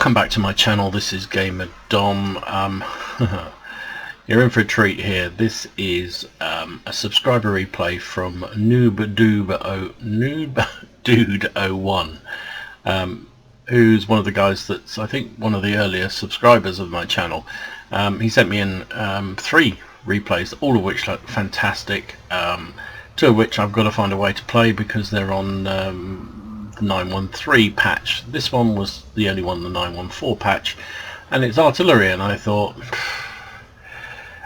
Welcome back to my channel. This is Gamer Dom. You're in for a treat here. This is a subscriber replay from NoobeDude01, who's one of the guys that's, I think, one of the earlier subscribers of my channel. He sent me in 3 replays, all of which look fantastic, 2 of which I've got to find a way to play because they're on the 913 patch. This one was the only one, the 914 patch, and it's artillery, and I thought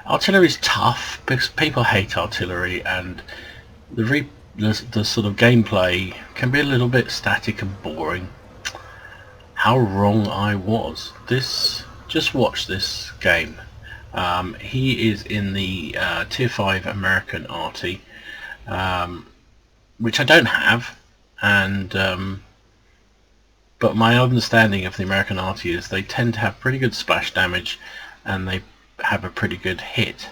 artillery's tough because people hate artillery, and the sort of gameplay can be a little bit static and boring. How wrong I was. Just watch this game. He is in the tier 5 American arty, which I don't have, and but my understanding of the American arty is they tend to have pretty good splash damage, and they have a pretty good hit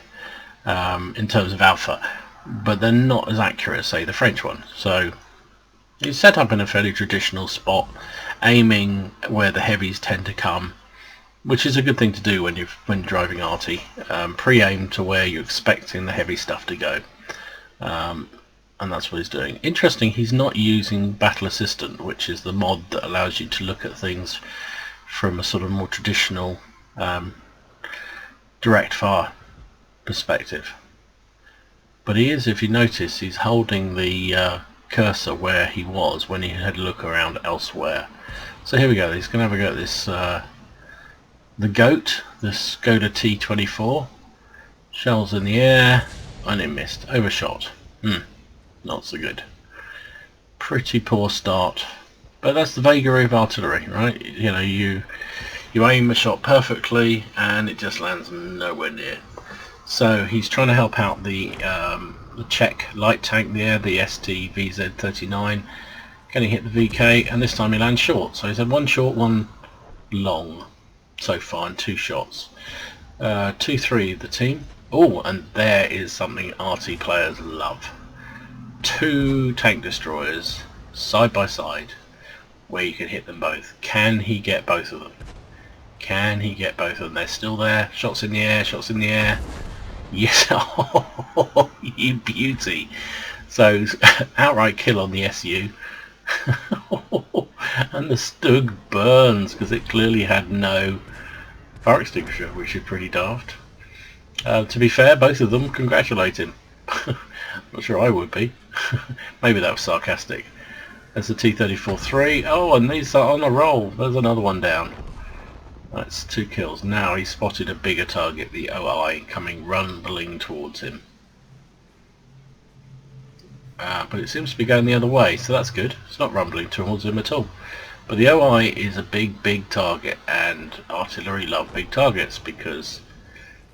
in terms of alpha, but they're not as accurate as, say, the French one. So he's set up in a fairly traditional spot, aiming where the heavies tend to come, which is a good thing to do when driving arty. Pre-aim to where you're expecting the heavy stuff to go, and that's what he's doing. Interesting, he's not using Battle Assistant, which is the mod that allows you to look at things from a sort of more traditional direct fire perspective. But he is, if you notice, he's holding the cursor where he was when he had a look around elsewhere. So here we go, he's going to have a go at this the GOAT, the Skoda T24. Shells in the air, and it missed. Overshot. Not so good. Pretty poor start. But that's the vagary of artillery, right? You know, you aim a shot perfectly and it just lands nowhere near. So he's trying to help out the Czech light tank there, the ST VZ39. Can he hit the VK? And this time he lands short. So he's had 1 short, 1 long so far, and 2 shots. 2-3 the team. Oh, and there is something arty players love. 2 tank destroyers side by side where you can hit them both. Can he get both of them? Can he get both of them? They're still there. Shots in the air, shots in the air. Yes. Oh, you beauty. So outright kill on the SU. And the Stug burns because it clearly had no fire extinguisher, which is pretty daft. To be fair, both of them congratulate him. Not sure I would be. Maybe that was sarcastic. There's the T-34-3. Oh, and these are on a roll. There's another one down. That's 2 kills. Now he's spotted a bigger target, the OI, coming rumbling towards him. But it seems to be going the other way, so that's good. It's not rumbling towards him at all. But the OI is a big target, and artillery love big targets because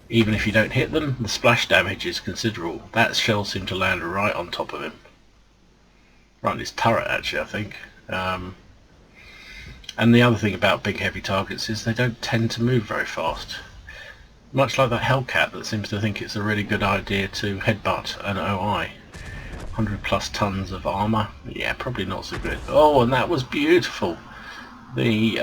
even if you don't hit them, the splash damage is considerable. That shell seemed to land right on top of him. Right on his turret, actually, I think. And the other thing about big heavy targets is they don't tend to move very fast. Much like that Hellcat that seems to think it's a really good idea to headbutt an OI. 100+ tons of armour. Yeah, probably not so good. Oh, and that was beautiful. The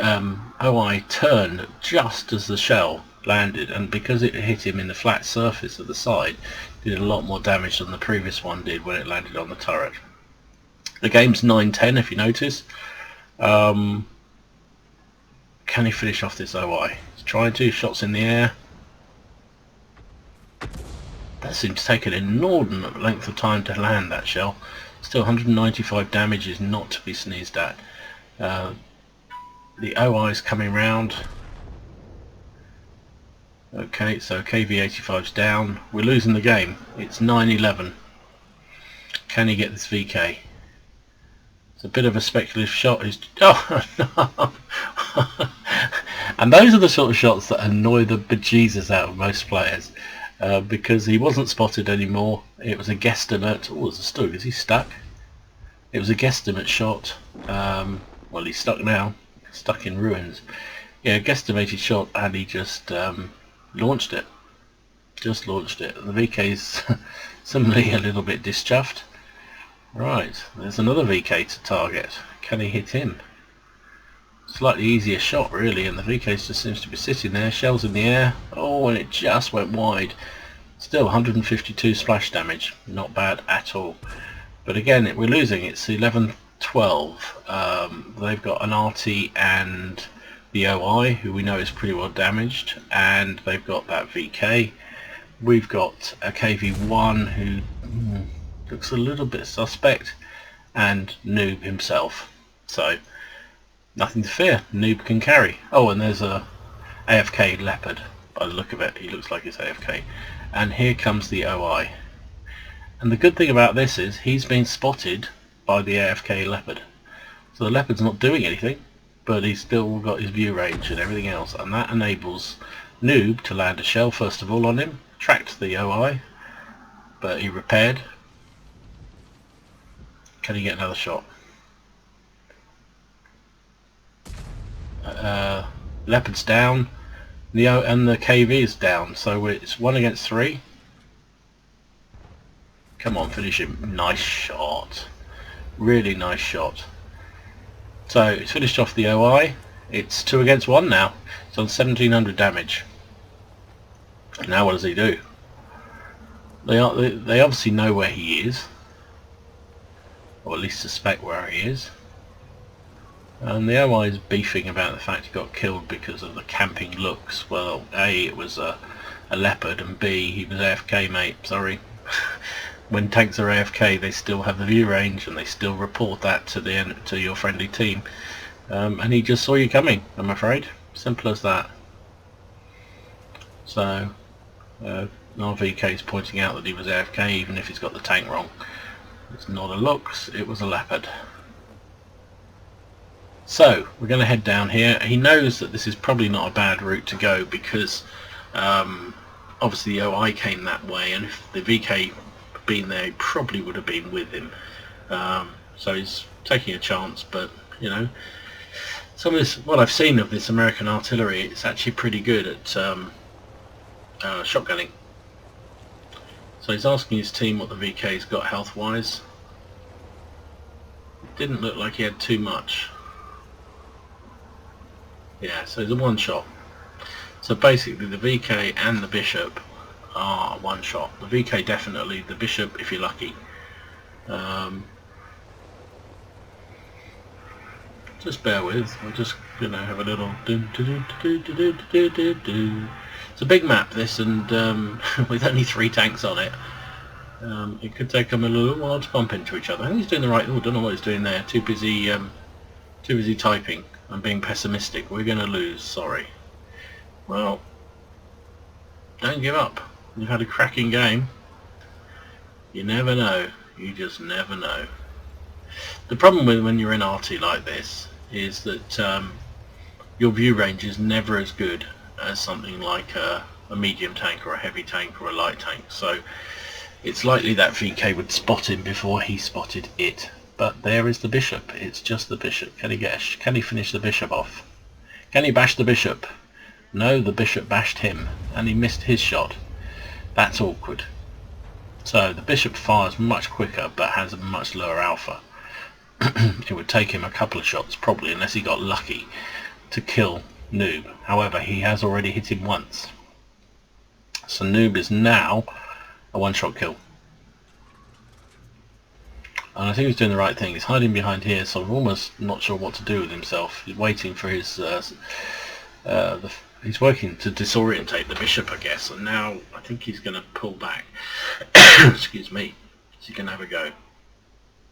OI turned just as the shell landed, and because it hit him in the flat surface of the side, did a lot more damage than the previous one did when it landed on the turret. The game's 9-10 if you notice. Can he finish off this OI? He's trying to. Shots in the air. That seems to take an inordinate length of time to land that shell. Still 195 damage is not to be sneezed at. The OI is coming round. Okay, so KV-85's down. We're losing the game. It's 9-11. Can he get this VK? It's a bit of a speculative shot. Oh, no. And those are the sort of shots that annoy the bejesus out of most players, because he wasn't spotted anymore. It was a guesstimate. Oh, there's a Stug. Is he stuck? It was a guesstimate shot. Well, he's stuck now. Stuck in ruins. Yeah, guesstimated shot, and he just launched it. Just launched it. The VK's similarly a little bit dischuffed. Right, there's another VK to target. Can he hit him? slightly easier shot really, and the VK just seems to be sitting there, shells in the air. Oh, and it just went wide. Still 152 splash damage, not bad at all. But again, we're losing. It's 11-12. They've got an arty and the OI, who we know is pretty well damaged, and they've got that VK. We've got a KV1 who looks a little bit suspect, and Noob himself. So nothing to fear. Noob can carry. Oh, and there's a AFK Leopard. By the look of it, he looks like it's AFK. And here comes the OI. And the good thing about this is he's been spotted by the AFK Leopard. So the Leopard's not doing anything, but he's still got his view range and everything else, and that enables Noob to land a shell first of all on him, tracked the OI, but he repaired. Can he get another shot? Leopard's down, and the KV is down, so it's 1 against 3. Come on, finish him. Nice shot. Really nice shot. So it's finished off the OI. It's 2 against 1 now. It's on 1700 damage. Now what does he do? They obviously know where he is, or at least suspect where he is. And the OI is beefing about the fact he got killed because of the camping looks. Well, A, it was a Leopard, and B, he was AFK, mate. Sorry. When tanks are AFK, they still have the view range, and they still report that to your friendly team. And he just saw you coming, I'm afraid. Simple as that. So, our VK is pointing out that he was AFK, even if he's got the tank wrong. It's not a looks, it was a Leopard. So, we're going to head down here. He knows that this is probably not a bad route to go, because obviously the OI came that way, and if the VK had been there, he probably would have been with him. So he's taking a chance, but you know, some of this, what I've seen of this American artillery, it's actually pretty good at shotgunning. So he's asking his team what the VK's got health-wise. It didn't look like he had too much. Yeah, so it's a one shot. So basically the VK and the Bishop are one shot. The VK definitely, the Bishop if you're lucky. Just bear with, I'm just going to have a little It's a big map this, and with only 3 tanks on it, it could take them a little while to bump into each other. I think he's doing the right, don't know what he's doing there, too busy typing. I'm being pessimistic. We're going to lose, sorry. Well, don't give up. You've had a cracking game. You never know. You just never know. The problem with when you're in arty like this is that your view range is never as good as something like a medium tank or a heavy tank or a light tank. So it's likely that VK would spot him before he spotted it. But there is the Bishop. It's just the Bishop. Can he finish the Bishop off? Can he bash the Bishop? No, the Bishop bashed him, and he missed his shot. That's awkward. So the Bishop fires much quicker, but has a much lower alpha. It would take him a couple of shots, probably, unless he got lucky, to kill Noob. However, he has already hit him once. So Noob is now a one-shot kill. And I think he's doing the right thing. He's hiding behind here, so I'm almost not sure what to do with himself. He's waiting for his... he's working to disorientate the Bishop, I guess. And now I think he's going to pull back. Excuse me. So he can have a go.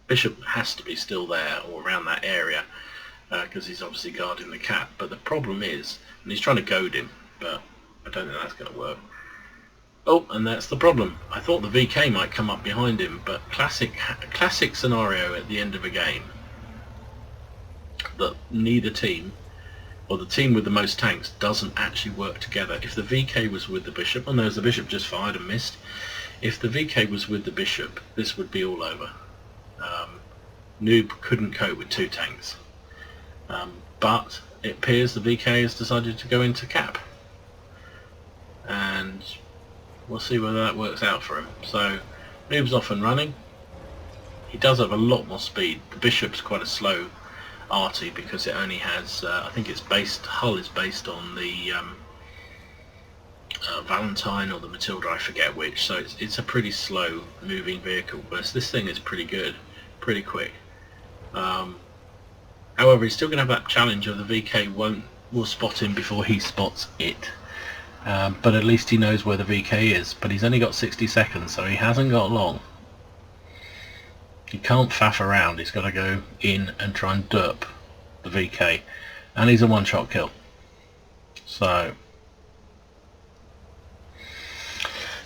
Bishop has to be still there or around that area, because he's obviously guarding the cap. But the problem is, and he's trying to goad him, but I don't think that's going to work. Oh, and that's the problem. I thought the VK might come up behind him, but classic scenario at the end of a game that neither team, or the team with the most tanks, doesn't actually work together. If the VK was with the Bishop, oh no, the Bishop just fired and missed. If the VK was with the Bishop, this would be all over. Noob couldn't cope with 2 tanks. But it appears the VK has decided to go into cap. And we'll see whether that works out for him. So Noob's off and running. He does have a lot more speed. The Bishop's quite a slow arty, because it only has I think its hull is based on the Valentine or the Matilda, I forget which, so it's a pretty slow moving vehicle, but this thing is pretty good, pretty quick. However, he's still going to have that challenge of the VK will spot him before he spots it. But at least he knows where the VK is. But he's only got 60 seconds, so he hasn't got long. He can't faff around. He's got to go in and try and derp the VK, and he's a one-shot kill. So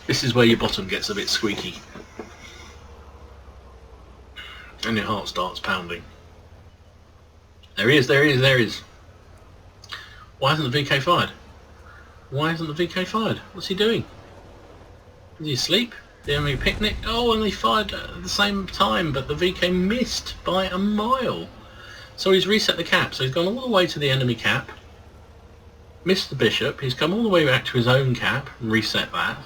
this is where your bottom gets a bit squeaky, and your heart starts pounding. There he is, there he is, there he is. Why hasn't the VK fired? Why hasn't the VK fired? What's he doing? Is he asleep? The enemy picnic? Oh, and they fired at the same time, but the VK missed by a mile. So he's reset the cap. So he's gone all the way to the enemy cap, missed the bishop, he's come all the way back to his own cap and reset that.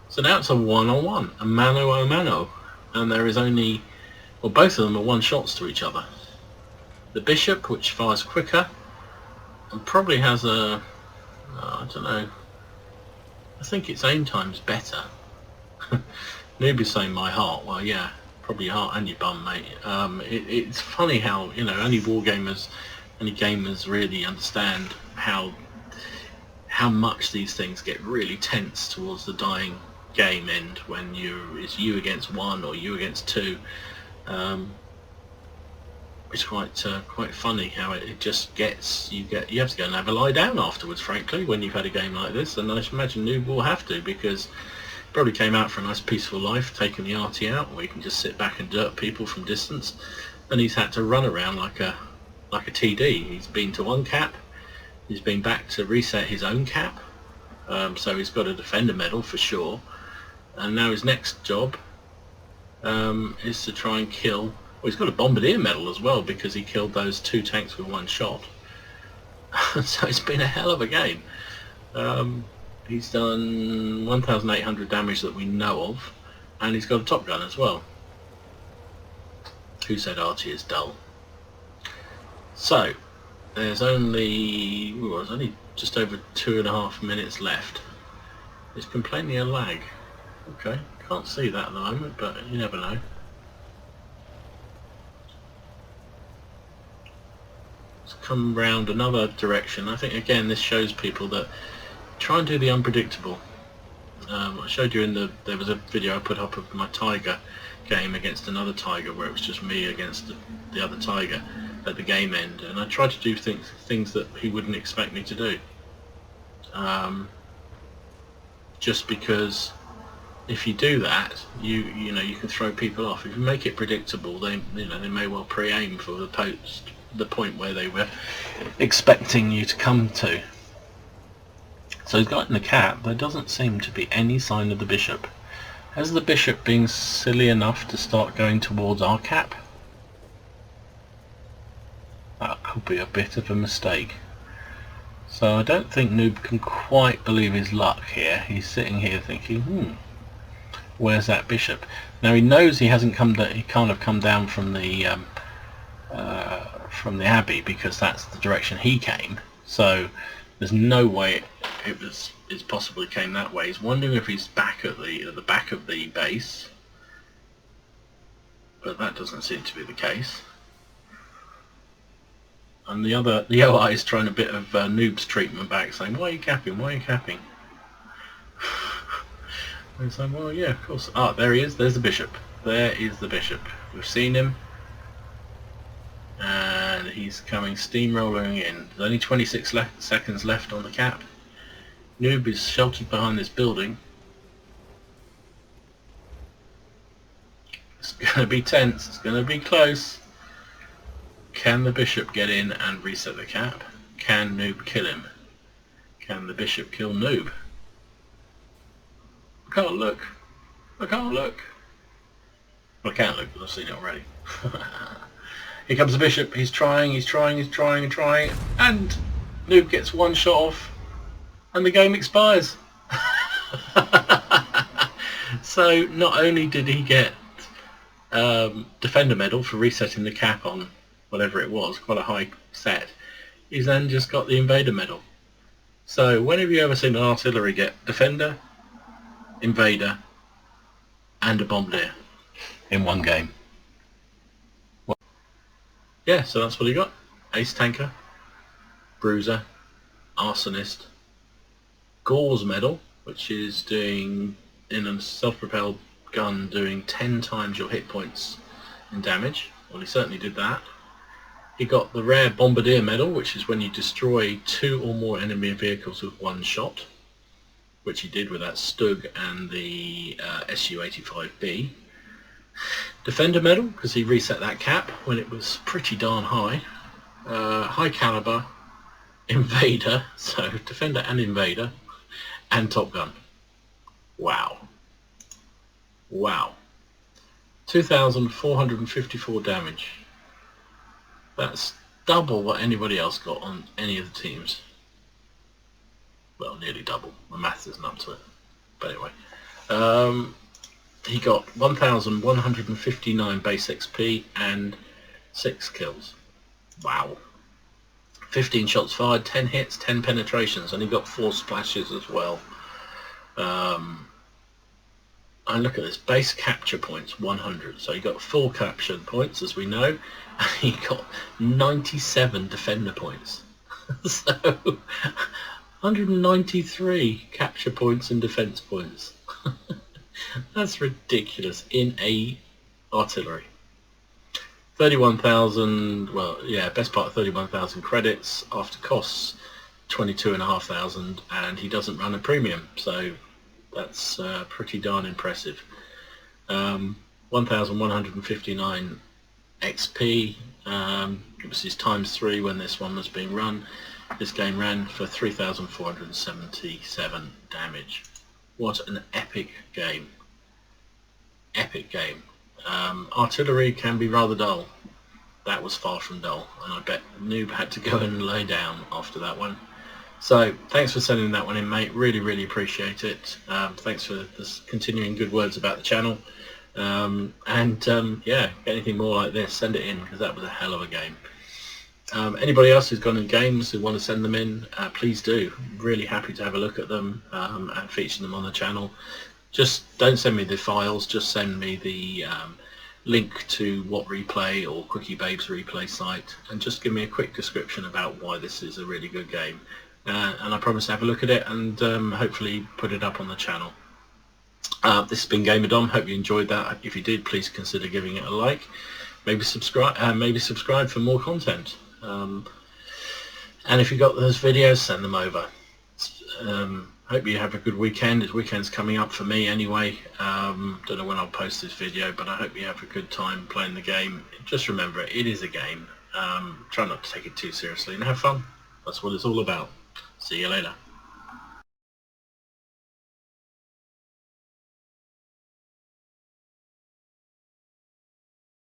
So now it's a one-on-one, a mano-a-mano, and there is only, well, both of them are one-shots to each other. The bishop, which fires quicker, and probably has a, I don't know, I think its aim time's better. Noob is saying my heart. Well, yeah, probably your heart and your bum, mate. It's funny how, you know, only wargamers, only gamers really understand how much these things get really tense towards the dying game end when it's you against one or you against two. It's quite funny how it just gets, you have to go and have a lie down afterwards, frankly, when you've had a game like this, and I imagine Noob will have to, because probably came out for a nice peaceful life, taking the arty out, where you can just sit back and dirt people from distance, and he's had to run around like a TD. He's been to one cap, he's been back to reset his own cap, so he's got a defender medal for sure, and now his next job is to try and kill, well, he's got a bombardier medal as well, because he killed those 2 tanks with 1 shot. So it's been a hell of a game. He's done 1,800 damage that we know of, and he's got a top gun as well. Who said arty is dull? So there's only just over 2.5 minutes left. There's complaining of lag. Okay, can't see that at the moment, but you never know. Let's come round another direction. I think again this shows people that try and do the unpredictable. I showed you there was a video I put up of my tiger game against another tiger, where it was just me against the other tiger at the game end, and I tried to do things that he wouldn't expect me to do. Just because if you do that, you know you can throw people off. If you make it predictable, they may well pre-aim for the point where they were expecting you to come to. So he's got in the cap. There doesn't seem to be any sign of the bishop. Has the bishop been silly enough to start going towards our cap? That could be a bit of a mistake. So I don't think Noob can quite believe his luck here. He's sitting here thinking, where's that bishop? Now he knows he hasn't come down. He can't have come down from the abbey, because that's the direction he came. So there's no way it's possible he came that way. He's wondering if he's back at the back of the base, but that doesn't seem to be the case. And the OI is trying a bit of Noob's treatment back, saying, "Why are you capping? Why are you capping?" And he's like, "Well, yeah, of course." Ah, there he is. There's the bishop. There is the bishop. We've seen him. And he's coming steamrolling in. There's only 26 seconds left on the cap. Noob is sheltered behind this building. It's going to be tense. It's going to be close. Can the bishop get in and reset the cap? Can Noob kill him? Can the bishop kill Noob? I can't look. I can't look. Well, I can't look because I've seen it already. Here comes the bishop. He's trying, and Noob gets 1 shot off, and the game expires. So not only did he get defender medal for resetting the cap on whatever it was, quite a high set, he's then just got the invader medal. So when have you ever seen an artillery get defender, invader and a bombardier in one game? Well, yeah, so that's what he got. Ace tanker, bruiser, arsonist, Gauze medal, which is doing, in a self-propelled gun, doing 10 times your hit points in damage. Well, he certainly did that. He got the rare bombardier medal, which is when you destroy 2 or more enemy vehicles with 1 shot, which he did with that Stug and the Su-85B. Defender medal, because he reset that cap when it was pretty darn high. High caliber, invader, so defender and invader, and Top Gun. Wow. Wow. 2,454 damage. That's double what anybody else got on any of the teams. Well, nearly double. My maths isn't up to it. But anyway. He got 1,159 base XP and 6 kills. Wow. 15 shots fired, 10 hits, 10 penetrations, and he got 4 splashes as well. And look at this, base capture points 100, so he got 4 capture points, as we know, and he got 97 defender points. So 193 capture points and defense points. That's ridiculous in a artillery. 31,000, well, yeah, best part of 31,000 credits after costs, 22,500, and he doesn't run a premium, so that's pretty darn impressive. 1,159 XP. It was his ×3 when this one was being run. This game ran for 3,477 damage. What an epic game. Epic game. Artillery can be rather dull. That was far from dull, and I bet Noob had to go and lay down after that one. So thanks for sending that one in, mate. Really appreciate it. Thanks for this continuing good words about the channel. Yeah, anything more like this, send it in, because that was a hell of a game. Anybody else who's gone in games who want to send them in, please do. Really happy to have a look at them and feature them on the channel. Just don't send me the files, just send me the link to WOT Replay or Quickie Babe's replay site, and just give me a quick description about why this is a really good game. And I promise to have a look at it and hopefully put it up on the channel. This has been Gamer Dom. Hope you enjoyed that. If you did, please consider giving it a like. Maybe subscribe for more content. And if you got those videos, send them over. Hope you have a good weekend. This weekend's coming up for me anyway. Don't know when I'll post this video, but I hope you have a good time playing the game. Just remember, it is a game. Try not to take it too seriously and have fun. That's what it's all about. See you later.